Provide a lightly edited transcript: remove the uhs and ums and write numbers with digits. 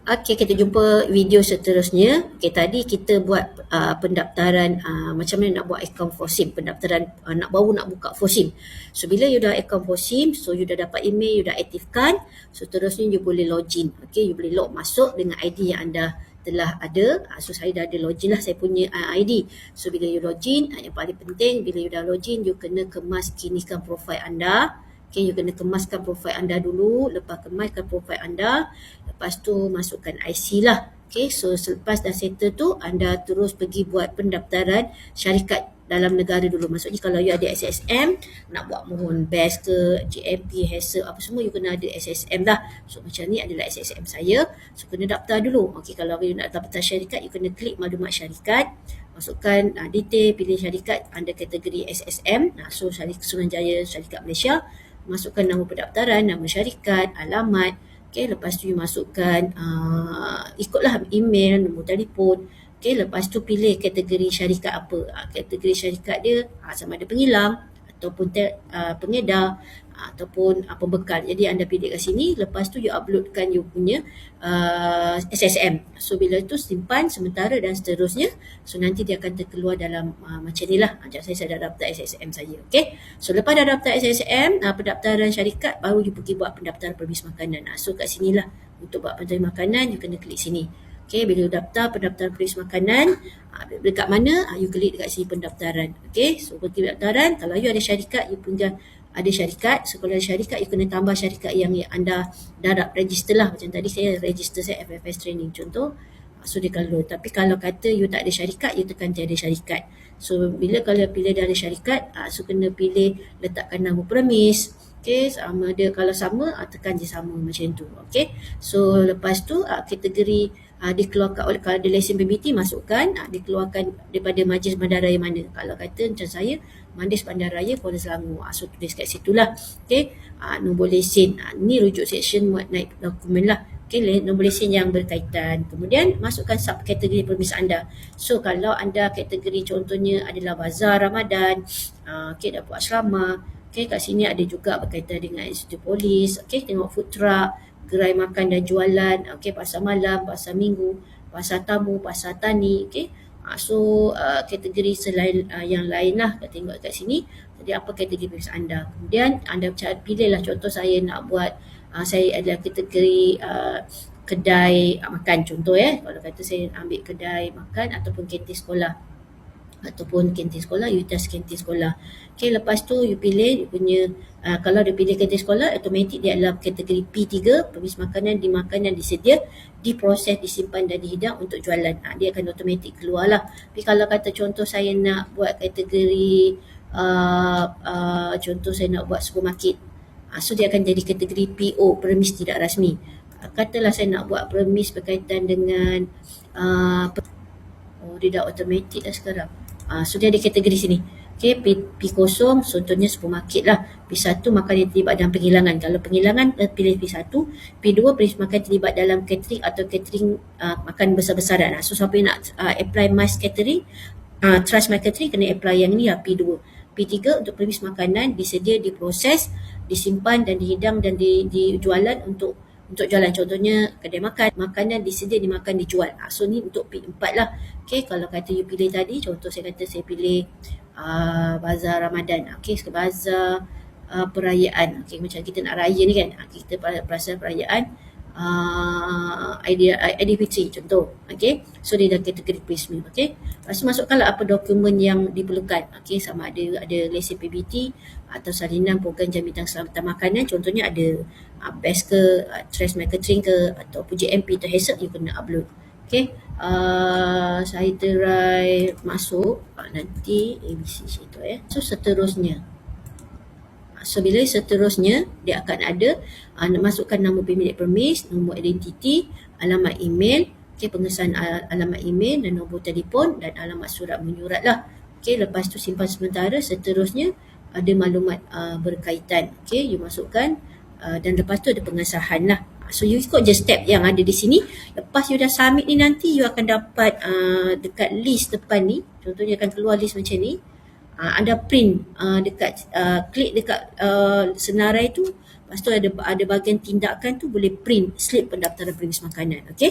Okey, kita jumpa video seterusnya. Okey, tadi kita buat pendaftaran macam mana nak buat akaun FOSIM, pendaftaran nak nak buka FOSIM. So bila you dah akaun FOSIM, so you dah dapat email, you dah aktifkan, so terusnya you boleh login. Okey, you boleh log masuk dengan ID yang anda telah ada. So saya dah ada login lah, saya punya ID. So bila you login, yang paling penting bila you dah login, you kena kemas kinikan profil anda. Okay, you kena kemaskan profil anda dulu. Lepas kemaskan profil anda, lepas tu masukkan IC lah. Okay, so selepas dah settle tu, anda terus pergi buat pendaftaran syarikat dalam negara dulu. Maksudnya kalau you ada SSM, nak buat mohon BES ke, JMP, HASA, apa semua you kena ada SSM lah. So macam ni adalah SSM saya. So kena daftar dulu. Okay, kalau you nak daftar syarikat, you kena klik maklumat syarikat. Masukkan detail, pilih syarikat anda kategori SSM. So syarikat Suruhanjaya Syarikat Malaysia. Masukkan nama pendaftaran, nama syarikat, alamat. Okay, lepas tu you masukkan ikutlah email, nombor telefon. Okay, lepas tu pilih kategori syarikat apa. Kategori syarikat dia sama ada pengilang ataupun pengedar ataupun pembekal. Jadi anda pilih kat sini, lepas tu you uploadkan you punya SSM. So bila itu simpan sementara dan seterusnya. So nanti dia akan terkeluar dalam macam ni lah. Saya dah daftar SSM saya. Okay. So lepas dah daftar SSM, pendaftaran syarikat, baru you pergi buat pendaftaran permis makanan. So kat sini lah untuk buat pendaftaran makanan, you kena klik sini. Okay, bila you daftar pendaftaran permis makanan, dekat mana, you klik dekat sini pendaftaran. Okay, so pergi pendaftaran. Kalau you ada syarikat, you punya ada syarikat. So kalau ada syarikat, you kena tambah syarikat yang anda dah register lah. Macam tadi saya register saya FFS Training contoh. So dia kalau, tapi kalau kata you tak ada syarikat, you tekan tiada syarikat. So bila kalau pilih dah ada syarikat, so kena pilih letakkan nama premis. Okay, sama dia, kalau sama tekan je sama macam tu. Okay, so lepas tu kategori dikeluarkan oleh, kalau ada lesen PBT masukkan, dikeluarkan daripada Majlis Bandaraya mana. Kalau kata macam saya, Majlis Bandaraya Kuala Selangor, so tulis kat situ lah. Okay, nombor lesen, ni rujuk section muat naik dokumen lah. Okay, nombor lesen yang berkaitan. Kemudian masukkan subkategori permis anda. So kalau anda kategori contohnya adalah bazar Ramadan, okay, dah buat asrama. Okay, kat sini ada juga berkaitan dengan institut polis. Okay, tengok food truck, gerai makan dan jualan, okay, pasar malam, pasar minggu, pasar tamu, pasar tani. Okay, so kategori selain yang lain lah, kita tengok kat sini. Jadi apa kategori permis anda. Kemudian anda pilihlah, contoh saya nak buat, saya ada kategori kedai makan contoh kalau kata saya ambil kedai makan ataupun kantin sekolah, you test kantin sekolah. Okay, lepas tu you pilih you punya, kalau dia pilih kantin sekolah, automatik dia adalah kategori P3, permis makanan dimakan dan disedia, diproses, disimpan dan dihidang untuk jualan. Dia akan automatik keluar lah. Tapi kalau kata contoh saya nak buat kategori contoh saya nak buat supermarket, so dia akan jadi kategori PO, permis tidak rasmi. Katalah saya nak buat permis berkaitan dengan dia dah automatik dah sekarang. So dia ada kategori sini. Okay, P0 contohnya supermarket lah. P1 makan yang terlibat dalam penghilangan. Kalau penghilangan pilih P1. P2 permis makan terlibat dalam catering atau catering makan besar-besaran. So siapa yang nak apply MICE catering, Trust My Catering, kena apply yang ni lah, P2. P3 untuk permis makanan disedia, diproses, disimpan dan dihidang dan dijualan untuk jualan. Contohnya kedai makan, makanan disedia, dimakan, dijual. So ni untuk P4 lah. Okay, kalau kata you pilih tadi, contoh saya kata saya pilih bazar Ramadan. Okay, bazar perayaan. Okay, macam kita nak raya ni kan, kita perasaan perayaan Aidilfitri contoh. Okay, so dia dah kategori PRISM. Okay, lepas tu masukkanlah apa dokumen yang diperlukan. Okay, sama ada lesen PBT atau salinan program jaminan keselamatan makanan. Contohnya ada BES ke, Trust My Catering ke, atau JMP atau HASA, you kena upload. Okay, saya try masuk, nanti ABC situ So seterusnya, so bila seterusnya dia akan ada masukkan nama pemilik permis, nombor identiti, alamat email, okay, pengesahan alamat email dan nombor telefon dan alamat surat menyurat lah. Okay, lepas tu simpan sementara. Seterusnya ada maklumat berkaitan. Okay, you masukkan dan lepas tu ada pengesahan lah. So you ikut je step yang ada di sini. Lepas you dah submit ni, nanti you akan dapat dekat list depan ni, contohnya akan keluar list macam ni. Anda print dekat klik dekat senarai tu, Lepas tu ada bahagian tindakan tu boleh print slip pendaftaran peringis makanan. Okey.